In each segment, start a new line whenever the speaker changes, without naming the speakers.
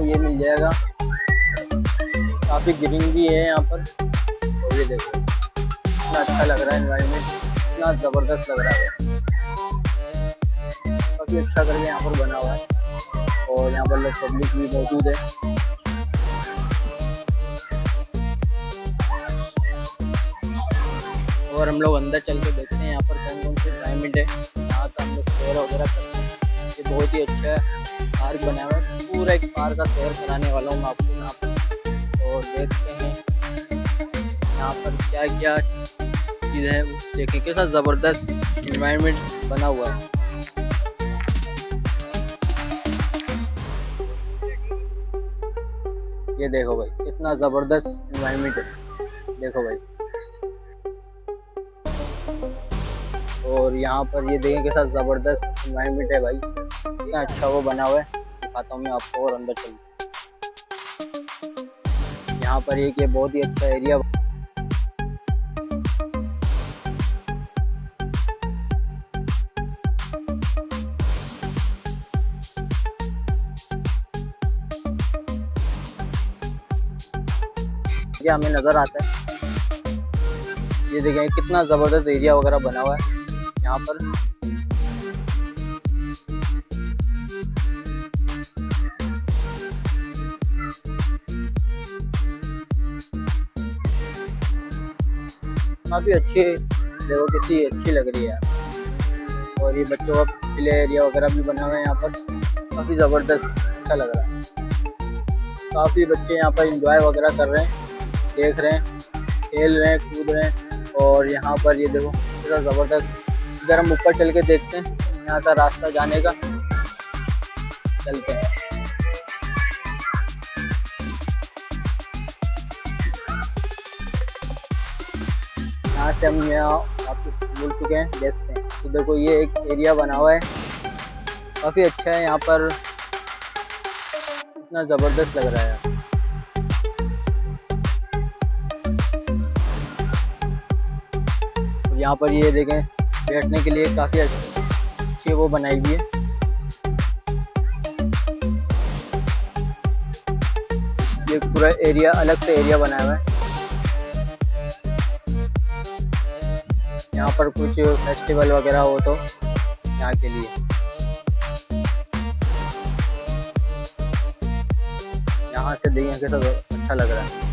ये मिल जाएगा। काफ़ी ग्रीन भी है यहाँ पर। और ये देखो इतना अच्छा लग रहा है एनवायरनमेंट, इतना ज़बरदस्त लग रहा है, काफ़ी अच्छा करके यहाँ पर बना हुआ है। और यहाँ पर लोग पब्लिक भी मौजूद है। और हम लोग अंदर चल के देखते हैं यहाँ पर कौन कौन से प्राइमेट है। यहाँ का हम लोग सैर वगैरह करते हैं। ये बहुत ही अच्छा पार्क बना हुआ है, पूरा एक पार्क का सैर कराने वाला हूँ मैं आपको यहाँ पर। और देखते हैं यहाँ पर क्या क्या चीज़ है, देखें कैसा ज़बरदस्त एनवायरनमेंट बना हुआ है। ये देखो भाई कितना ज़बरदस्त एनवायरनमेंट है, देखो भाई। और यहाँ पर ये देखें कैसा ज़बरदस्त एनवायरनमेंट है भाई, इतना अच्छा वो बना हुआ है। दिखाता हूँ मैं आपको और अंदर चलिए। यहाँ पर एक ये बहुत ही अच्छा एरिया, ये हमें नज़र आता है। ये देखें कितना ज़बरदस्त एरिया वगैरह बना हुआ है यहाँ पर। काफ़ी अच्छी, देखो किसी अच्छी लग रही है। और ये बच्चों का प्ले एरिया वगैरह भी बना हुआ है यहाँ पर, काफ़ी ज़बरदस्त अच्छा लग रहा है। काफ़ी बच्चे यहाँ पर एंजॉय वगैरह कर रहे हैं, देख रहे हैं, खेल रहे हैं, कूद रहे हैं। और यहाँ पर ये देखो कितना ज़बरदस्त। इधर हम ऊपर चल के देखते हैं यहाँ का रास्ता जाने का, चलते हैं। यहाँ से हम यहाँ वापस मुड़ चुके हैं, देखते हैं। तो देखो ये एक एरिया बना हुआ है, काफ़ी अच्छा है यहाँ पर, इतना ज़बरदस्त लग रहा है। यहाँ पर ये देखें बैठने के लिए काफ़ी अच्छी वो बनाई हुई है। ये पूरा एरिया अलग से एरिया बनाया हुआ है। यहाँ पर कुछ फेस्टिवल वगैरह हो तो यहाँ के लिए। यहाँ से देखिए कैसा अच्छा लग रहा है।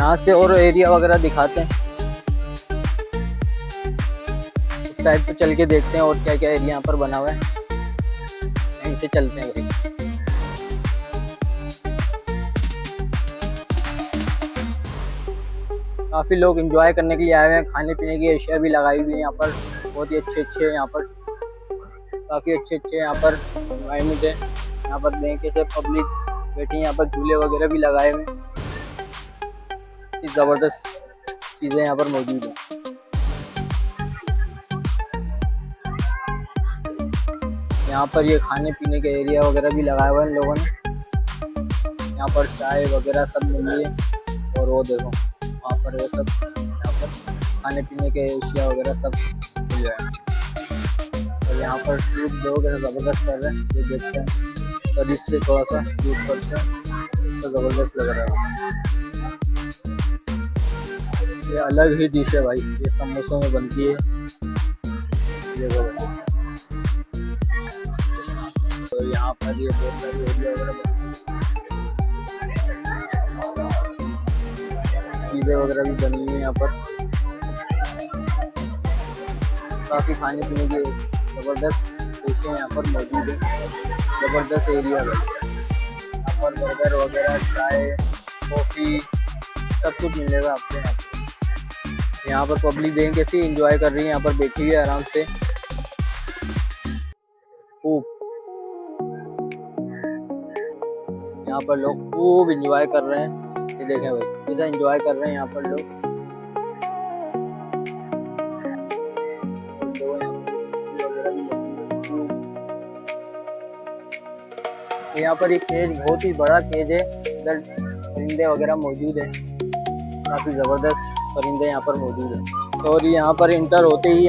यहाँ से और एरिया वगैरह दिखाते हैं, उस साइड पे चल के देखते हैं और क्या क्या एरिया यहाँ पर बना हुआ है। यहीं से चलते हैं भाई। काफ़ी लोग एंजॉय करने के लिए आए हुए हैं, खाने पीने की अशिया भी लगाई हुई है यहाँ पर, बहुत ही अच्छे यहाँ पर, काफ़ी अच्छे यहाँ पर एनवायरनमेंट है। यहाँ पर देखें कैसे पब्लिक बैठी, यहाँ पर झूले वगैरह भी लगाए हुए हैं। ज़बरदस्त चीज़ें यहाँ पर मौजूद हैं। यहाँ पर ये खाने पीने के एरिया वगैरह भी लगाया हुआ है इन लोगों ने। यहाँ पर चाय वगैरह सब मिल रही है। और वो देखो वहाँ पर वो सब, यहाँ पर खाने पीने के एशिया वगैरह सब मिल रहा है। और यहाँ पर शूट लोग ज़बरदस्त कर रहे हैं, ये देखते हैं करीब से थोड़ा सा शूट करते हैं, इससे ज़बरदस्त लग रहा है। ये अलग ही डिश है भाई, ये समोसों में बनती है। देखो भाई तो यहाँ पर ये बहुत सारी एरिया वगैरह चीज़ें वगैरह भी बनी हुई है यहाँ पर। काफ़ी खाने पीने की ज़बरदस्त डिशें यहाँ पर मौजूद है, ज़बरदस्त एरिया है। यहाँ पर बर्गर वगैरह, चाय, कॉफ़ी सब कुछ मिलेगा आपको यहाँ पर। यहाँ पर पब्लिक देखें कैसी एंजॉय कर रही है, यहाँ पर बैठी हुई है आराम से खूब। यहाँ पर लोग खूब एंजॉय कर रहे हैं, ये देखें भाई कैसा एंजॉय कर रहे हैं यहाँ पर लोग। यहाँ पर एक केज, बहुत ही बड़ा केज है, इधर परिंदे वगैरह मौजूद है, काफ़ी ज़बरदस्त परिंदे यहाँ पर मौजूद है। और यहाँ पर इंटर होते ही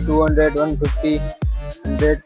200 150 100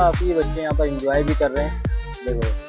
काफ़ी बच्चे यहाँ पर इंजॉय भी कर रहे हैं। देखो